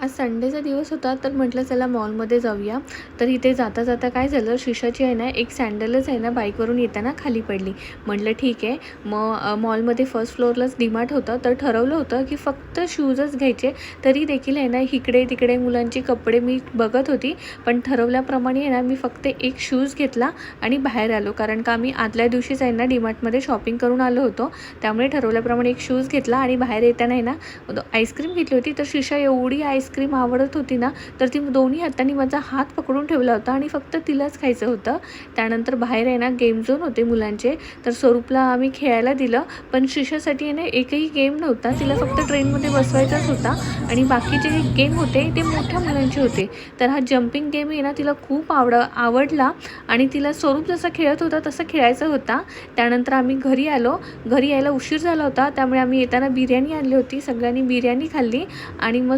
आज संडेचा दिवस होता, तर म्हटलं चला मॉलमध्ये जाऊया. तर इथे जाता जाता काय झालं, शिशाची आहे ना एक सँडलच आहे ना बाईकवरून येताना खाली पडली. म्हटलं ठीक आहे. मग मॉलमध्ये फर्स्ट फ्लोअरलाच डीमार्ट होतं, तर ठरवलं होतं की फक्त शूजच घ्यायचे. तरी देखील आहे ना इकडे तिकडे मुलांचे कपडे मी बघत होती, पण ठरवल्याप्रमाणे आहे ना मी फक्त एक शूज घेतला आणि बाहेर आलो. कारण का मी आदल्या दिवशीच आहे ना डीमार्टमध्ये शॉपिंग करून आलो होतो. त्यामुळे ठरवल्याप्रमाणे एक शूज घेतला आणि बाहेर येताना आहे ना आईस्क्रीम घेतली होती. तर शिशा एवढी आईस्क्रीम आवडत होती ना, तर ती दोन्ही हातांनी माझा हात पकडून ठेवला होता आणि फक्त तिलाच खायचं होतं. त्यानंतर बाहेर आहे ना गेम झोन होते मुलांचे, तर स्वरूपला आम्ही खेळायला दिलं. पण शिशासाठी आहे ना एकही गेम नव्हता, तिला फक्त ट्रेनमध्ये बसवायचाच होता आणि बाकीचे जे गेम होते ते मोठ्या मुलांचे होते. तर हा जंपिंग गेम आहे ना तिला खूप आवडला आणि तिला स्वरूप जसं खेळत होता तसं खेळायचं होता. त्यानंतर आम्ही घरी आलो. घरी यायला उशीर झाला होता, त्यामुळे आम्ही येताना बिर्याणी आणली होती. सगळ्यांनी बिर्याणी खाल्ली आणि मग